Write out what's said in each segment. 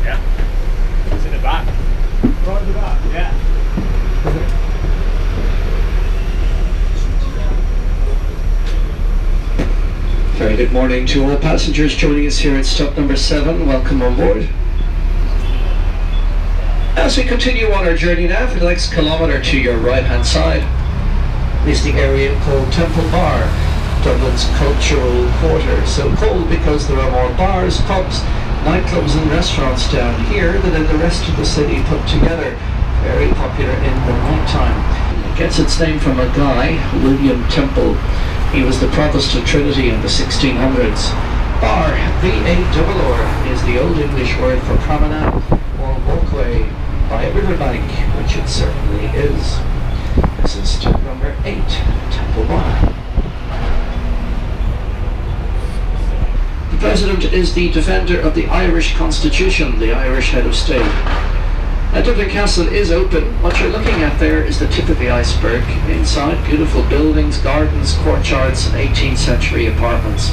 Yeah. It's in the back. Right in the back? Yeah. Very good morning to all passengers joining us here at stop number 7. Welcome on board. As we continue on our journey now, for the next kilometre to your right hand side is the area called Temple Bar, Dublin's cultural quarter. So called because there are more bars, pubs, nightclubs and restaurants down here than in the rest of the city put together. Very popular in the night time. It gets its name from a guy, William Temple. He was the provost of Trinity in the 1600s. Bar, B-A-R-R, is the Old English word for promenade or walkway by a riverbank, which it certainly is. This is stop number 8, Temple Bar. The President is the defender of the Irish Constitution, the Irish head of state. Now, Dublin Castle is open. What you're looking at there is the tip of the iceberg. Inside, beautiful buildings, gardens, courtyards and 18th century apartments.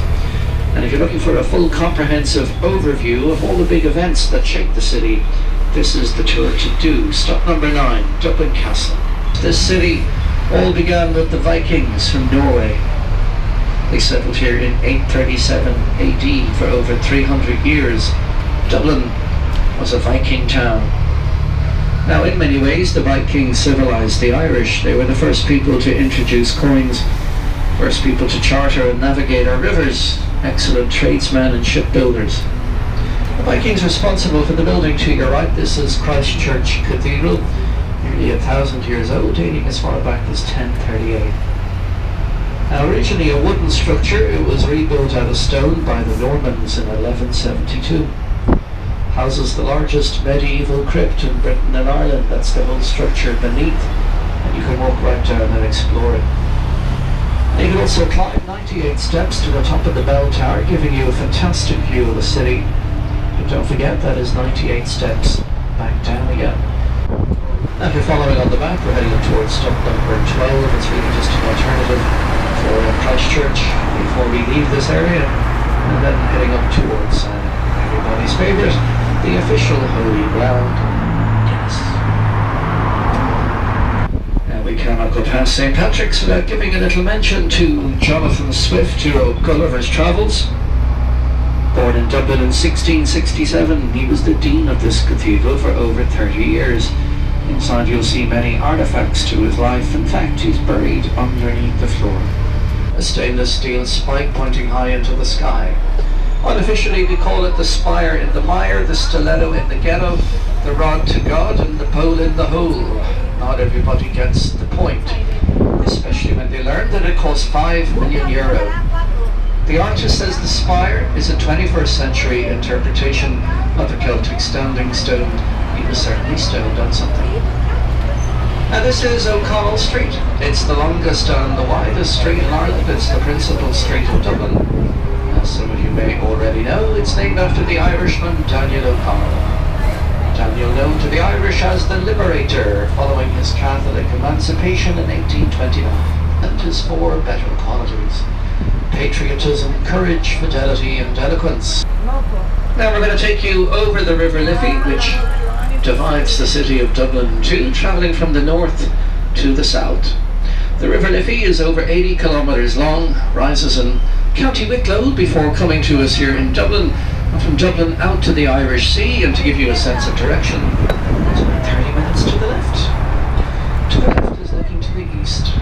And if you're looking for a full comprehensive overview of all the big events that shape the city, this is the tour to do. Stop number 9, Dublin Castle. This city all began with the Vikings from Norway. They settled here in 837 AD. For over 300 years. Dublin was a Viking town. Now, in many ways, the Vikings civilized the Irish. They were the first people to introduce coins, first people to charter and navigate our rivers, excellent tradesmen and shipbuilders. The Vikings responsible for the building to your right. This is Christ Church Cathedral, nearly 1,000 years old, dating as far back as 1038. Now, originally a wooden structure, it was rebuilt out of stone by the Normans in 1172. Houses the largest medieval crypt in Britain and Ireland. That's the whole structure beneath, and you can walk right down and explore it. And you can also climb 98 steps to the top of the bell tower, giving you a fantastic view of the city. But don't forget, that is 98 steps back down again. Now, if you're following on the map, we're heading up towards stop number 12. It's really just an alternative for Christchurch before we leave this area, and then heading up towards everybody's favourite, the official holy ground, Guinness. Now, we cannot go past St. Patrick's without giving a little mention to Jonathan Swift, who wrote Gulliver's Travels. Born in Dublin in 1667, he was the dean of this cathedral for over 30 years. Inside you'll see many artefacts to his life. In fact, he's buried underneath the floor. A stainless steel spike pointing high into the sky. Unofficially, we call it the spire in the mire, the stiletto in the ghetto, the rod to God, and the pole in the hole. Not everybody gets the point, especially when they learn that it costs €5 million. The artist says the spire is a 21st century interpretation of the Celtic standing stone. He was certainly stoned on something. And this is O'Connell Street. It's the longest and the widest street in Ireland. It's the principal street of Dublin. As some of you may already know, it's named after the Irishman Daniel O'Connell. Daniel, known to the Irish as the Liberator, following his Catholic emancipation in 1829, and his 4 better qualities: patriotism, courage, fidelity and eloquence. Now we're going to take you over the River Liffey, which divides the city of Dublin in two, travelling from the north to the south. The River Liffey is over 80 kilometres long, rises in County Wicklow before coming to us here in Dublin, and from Dublin out to the Irish Sea. And to give you a sense of direction, it's about 30 minutes to the left. To the left is looking to the east.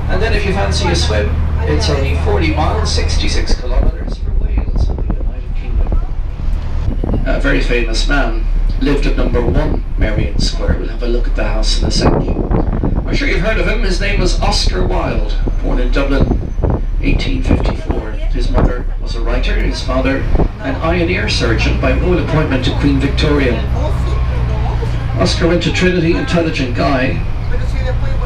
And then if you fancy a swim, it's only 40 miles, 66 kilometres for Wales in the United Kingdom. A very famous man lived at number 1 Marion Square. We'll have a look at the house in a sec. I'm sure you've heard of him. His name was Oscar Wilde, born in Dublin 1854. His mother was a writer, his father an eye and ear surgeon by royal appointment to Queen Victoria. Oscar went to Trinity, intelligent guy,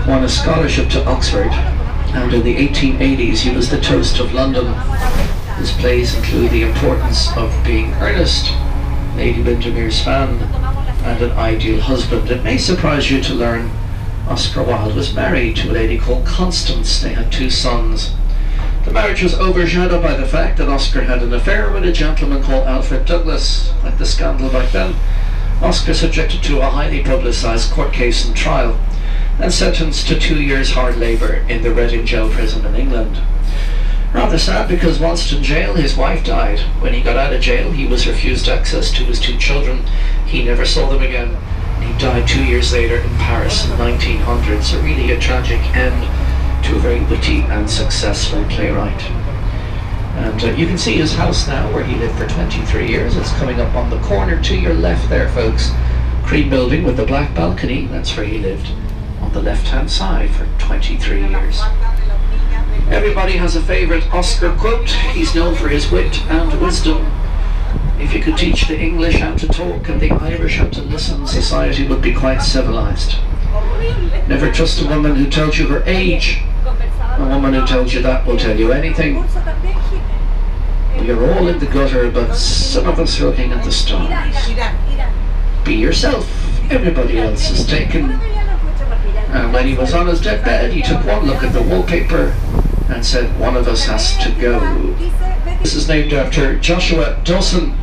won a scholarship to Oxford, and in the 1880s he was the toast of London. His plays include The Importance of Being Earnest, Lady Windermere's Fan, and An Ideal Husband. It may surprise you to learn Oscar Wilde was married to a lady called Constance. They had 2 sons. The marriage was overshadowed by the fact that Oscar had an affair with a gentleman called Alfred Douglas. Like the scandal back then, Oscar subjected to a highly publicised court case and trial, and sentenced to 2 years hard labour in the Reading jail prison in England. Rather sad, because whilst in jail his wife died. When he got out of jail he was refused access to his 2 children. He never saw them again. He died 2 years later in Paris in 1900, so really a tragic end to a very witty and successful playwright. And you can see his house now, where he lived for 23 years. It's coming up on the corner to your left there, folks. Cream building with the black balcony, that's where he lived on the left hand side for 23 years. Everybody has a favourite Oscar quote. He's known for his wit and wisdom. If you could teach the English how to talk and the Irish how to listen, society would be quite civilised. Never trust a woman who tells you her age. A woman who tells you that will tell you anything. We are all in the gutter, but some of us are looking at the stars. Be yourself. Everybody else is taken. And when he was on his deathbed, he took one look at the wallpaper and said, one of us has to go. This is named after Joshua Dawson.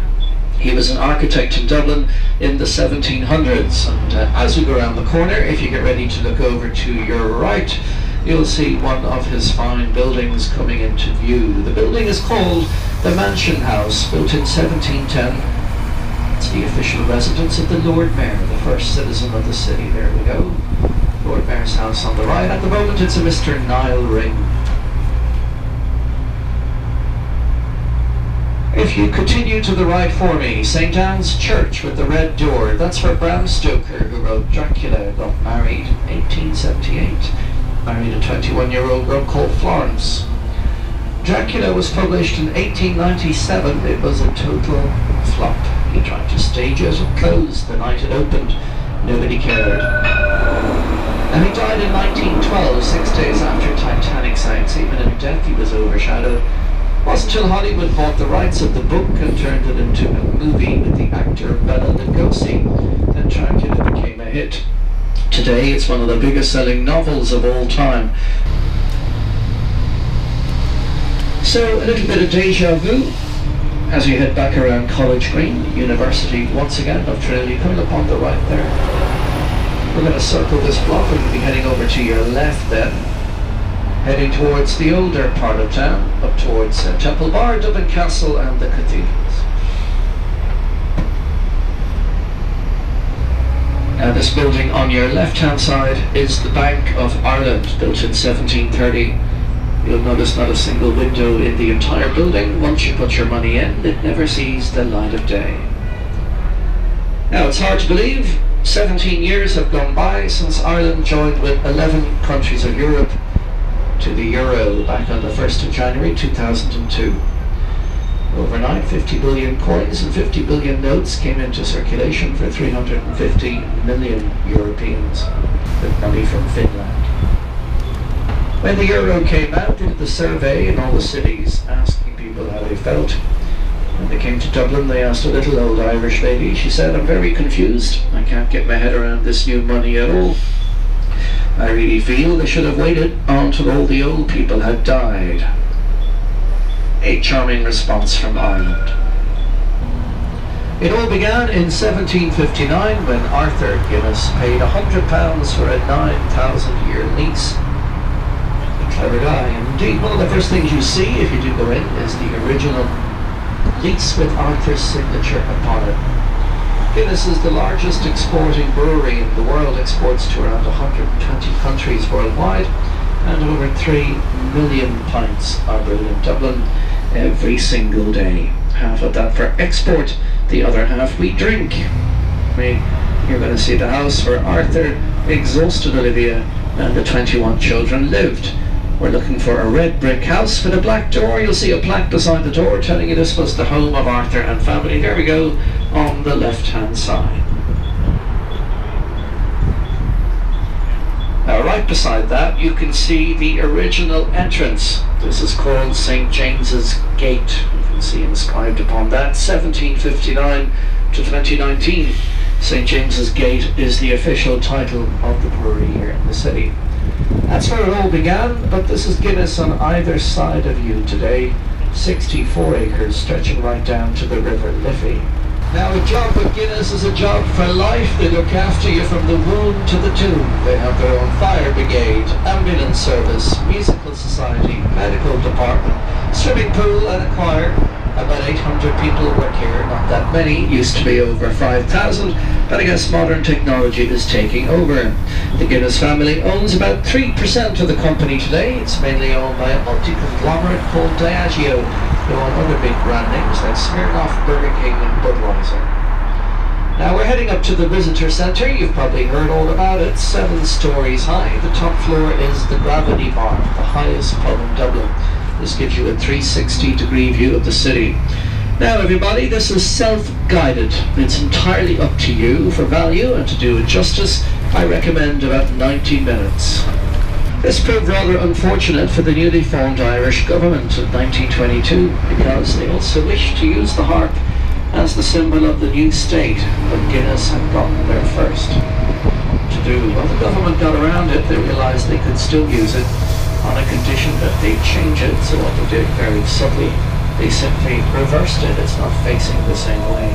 He was an architect in Dublin in the 1700s. And as we go around the corner, if you get ready to look over to your right, you'll see one of his fine buildings coming into view. The building is called the Mansion House, built in 1710. It's the official residence of the Lord Mayor, the first citizen of the city. There we go. Lord Mayor's house on the right. At the moment it's a Mr. Niall Ring. If you continue to the right for me, St. Anne's Church with the red door, that's where Bram Stoker, who wrote Dracula, got married in 1878. Married a 21-year-old girl called Florence. Dracula was published in 1897. It was a total flop. He tried to stage it and closed the night it opened. Nobody cared. And he died in 1912, 6 days after Titanic sank. Even in death he was overshadowed. It wasn't until Hollywood bought the rights of the book and turned it into a movie with the actor Bela Lugosi that Dracula became a hit. Today it's one of the biggest selling novels of all time. So a little bit of deja vu as we head back around College Green, University once again of Trinity, coming up on the right there. We're going to circle this block. We're going to be heading over to your left then, heading towards the older part of town, up towards Temple Bar, Dublin Castle and the cathedrals. Now this building on your left hand side is the Bank of Ireland, built in 1730. You'll notice not a single window in the entire building. Once you put your money in, it never sees the light of day. Now it's hard to believe, 17 years have gone by since Ireland joined with 11 countries of Europe to the Euro back on the 1st of January 2002. Overnight, 50 billion coins and 50 billion notes came into circulation for 350 million Europeans with money from Finland. When the Euro came out, they did the survey in all the cities asking people how they felt. When they came to Dublin, they asked a little old Irish lady. She said, "I'm very confused. I can't get my head around this new money at all. I really feel they should have waited until all the old people had died." A charming response from Ireland. It all began in 1759 when Arthur Guinness paid £100 for a 9,000-year lease. A clever guy. Indeed, one of the first things you see if you do go in is the original lease with Arthur's signature upon it. Guinness is the largest exporting brewery in the world, exports to around 120 countries worldwide, and over 3 million pints are brewed in Dublin every single day. Half of that for export, the other half we drink. You're going to see the house where Arthur exhausted Olivia and the 21 children lived. We're looking for a red brick house with a black door. You'll see a plaque beside the door telling you this was the home of Arthur and family. There we go, on the left hand side. Now right beside that you can see the original entrance. This is called St. James's Gate. You can see inscribed upon that, 1759 to 2019. St. James's Gate is the official title of the brewery here in the city. That's where it all began, but this is Guinness on either side of you today. 64 acres stretching right down to the River Liffey. Now a job with Guinness is a job for life. They look after you from the womb to the tomb. They have their own fire brigade, ambulance service, musical society, medical department, swimming pool and a choir. About 800 people work here, not that many, used to be over 5,000, but I guess modern technology is taking over. The Guinness family owns about 3% of the company today. It's mainly owned by a multi-conglomerate called Diageo, who own other big brand names like Smirnoff, Burger King and Budweiser. Now we're heading up to the visitor centre. You've probably heard all about it. 7 stories high. The top floor is the Gravity Bar, the highest pub in Dublin. This gives you a 360-degree view of the city. Now everybody, this is self-guided. It's entirely up to you. For value and to do it justice, I recommend about 90 minutes. This proved rather unfortunate for the newly formed Irish government in 1922 because they also wished to use the harp as the symbol of the new state, but Guinness had gotten there first. Well, the government got around it. They realised they could still use it on a condition that they change it. So what they did very subtly, they simply reversed it. It's not facing the same way.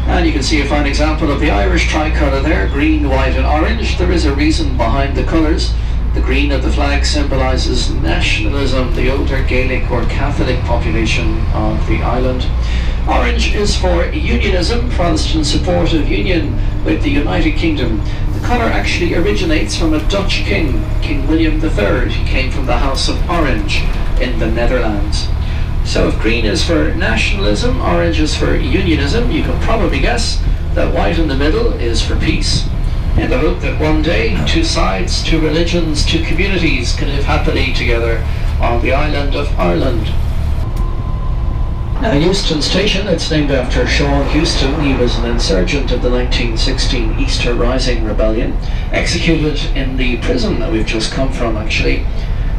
And you can see a fine example of the Irish tricolour there, green, white and orange. There is a reason behind the colours. The green of the flag symbolises nationalism, the older Gaelic or Catholic population of the island. Orange is for unionism, Protestant support of union with the United Kingdom. The colour actually originates from a Dutch king, King William III. He came from the House of Orange in the Netherlands. So if green is for nationalism, orange is for unionism, you can probably guess that white in the middle is for peace, in the hope that one day 2 sides, 2 religions, 2 communities can live happily together on the island of Ireland. Now Euston Station, it's named after Sean Houston. He was an insurgent of the 1916 Easter Rising Rebellion, executed in the prison that we've just come from actually.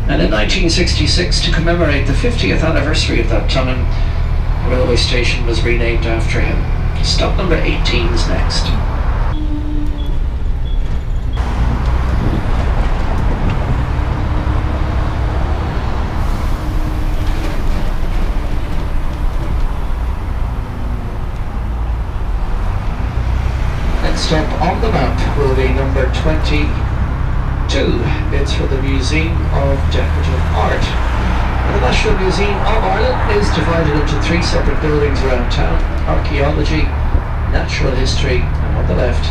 And in 1966, to commemorate the 50th anniversary of that time, the railway station was renamed after him. Stop number 18 is next. Stop on the map will be number 22. It's for the Museum of Decorative Art. And the National Museum of Ireland is divided into 3 separate buildings around town: archaeology, natural history, and on the left,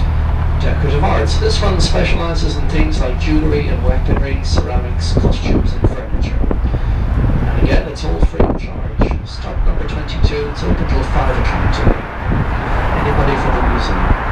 decorative arts. This one specialises in things like jewellery and weaponry, ceramics, costumes and furniture. And again, it's all free of charge. Stop number 22, it's open till 5 o'clock today. Anybody for the museum?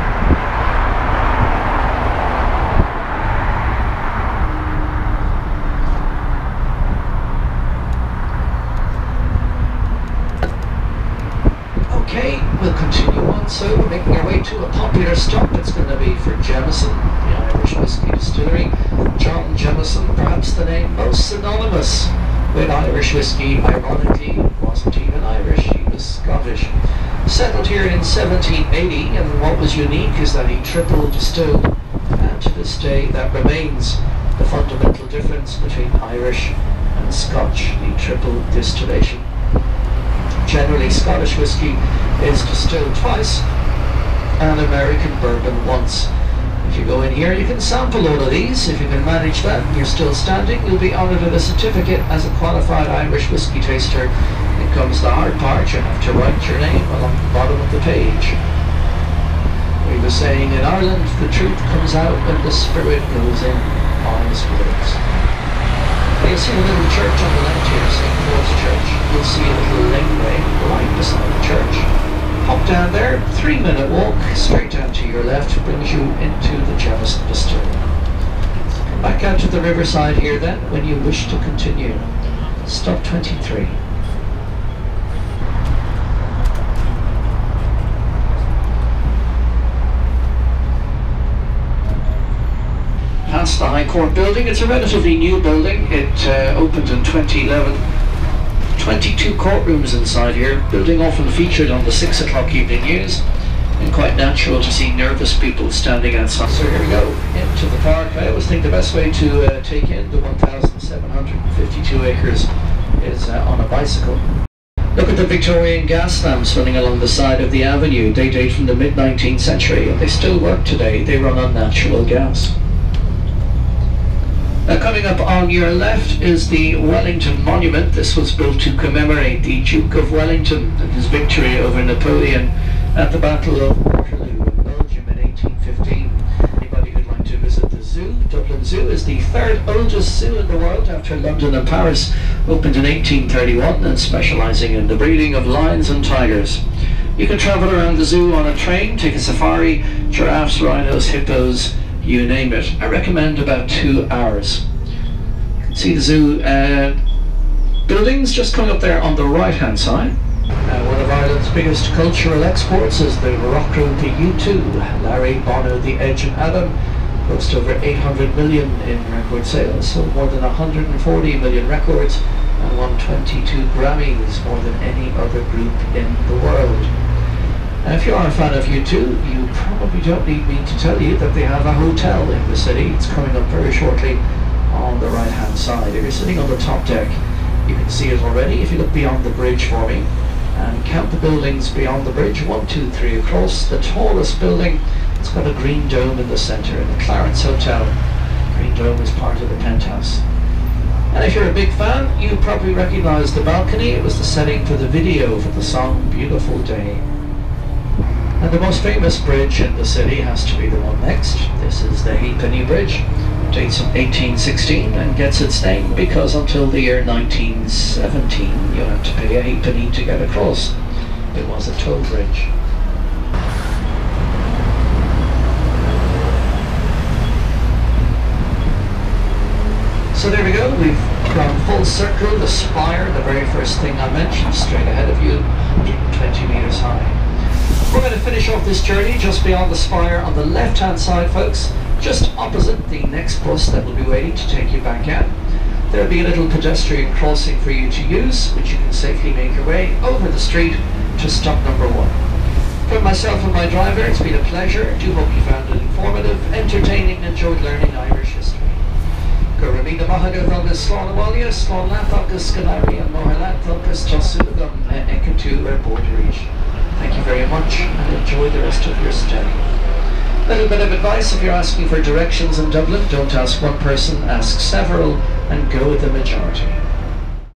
Okay, we'll continue on, so making our way to a popular stop. It's going to be for Jameson, the Irish whiskey distillery. John Jameson, perhaps the name most synonymous with Irish whiskey. Ironically, wasn't even Irish, he was Scottish. Settled here in 1780, and what was unique is that he triple distilled, and to this day that remains the fundamental difference between Irish and Scotch, the triple distillation. Generally, Scottish whiskey is distilled twice and American bourbon once. If you go in here, you can sample all of these. If you can manage that and you're still standing, you'll be honoured with a certificate as a qualified Irish whiskey taster. It comes the hard part. You have to write your name along the bottom of the page. We were saying in Ireland, the truth comes out when the spirit goes in. Honest words. You'll see a little church on the left here, St. Paul's Church. You'll see a little laneway right beside the church. Hop down there, 3-minute walk, straight down to your left, brings you into the Jameson Distillery. Come back out to the riverside here then, when you wish to continue. Stop 23. Past the High Court building. It's a relatively new building. It opened in 2011. 22 courtrooms inside here. Building often featured on the 6 o'clock evening news. In often quite natural to see nervous people standing outside. So here we go, into the park. I always think the best way to take in the 1,752 acres is on a bicycle. Look at the Victorian gas lamps running along the side of the avenue. They date from the mid-19th century and they still work today. They run on natural gas. Now coming up on your left is the Wellington Monument. This was built to commemorate the Duke of Wellington and his victory over Napoleon at the Battle of Waterloo in Belgium in 1815. Anybody who'd like to visit the zoo? Dublin Zoo is the third oldest zoo in the world after London and Paris, opened in 1831 and specialising in the breeding of lions and tigers. You can travel around the zoo on a train, take a safari, giraffes, rhinos, hippos, you name it. I recommend about 2 hours. You can see the zoo buildings just coming up there on the right hand side. One of Ireland's biggest cultural exports is the rock group U2. Larry, Bono, The Edge and Adam boast over 800 million in record sales, sold more than 140 million records and won 22 Grammys, more than any other group in the world. And if you are a fan of U2, you probably don't need me to tell you that they have a hotel in the city. It's coming up very shortly on the right hand side. If you're sitting on the top deck, you can see it already. If you look beyond the bridge for me and count the buildings beyond the bridge, 1, 2, 3 across, the tallest building, it's got a green dome in the centre, in the Clarence Hotel. Green dome is part of the penthouse. And if you're a big fan, you probably recognise the balcony. It was the setting for the video for the song Beautiful Day. And the most famous bridge in the city has to be the one next. This is the Halfpenny Bridge. It dates from 1816 and gets its name because until the year 1917 you had to pay a halfpenny to get across. It was a toll bridge. So there we go, we've gone full circle. The spire, the very first thing I mentioned, straight ahead of you, 120 metres high. We're going to finish off this journey just beyond the spire on the left hand side, folks, just opposite the next bus that will be waiting to take you back out. There will be a little pedestrian crossing for you to use, which you can safely make your way over the street to stop number 1. From myself and my driver, it's been a pleasure. I do hope you found it informative, entertaining, enjoyed learning Irish history. Gurabina Mahaga Vulgus Slanawalia, Slanlathocus Scanari, and Mohalatocus Tosulagum, Ekatu Borderage. Thank you very much and enjoy the rest of your stay. A little bit of advice: if you're asking for directions in Dublin, don't ask one person, ask several and go with the majority.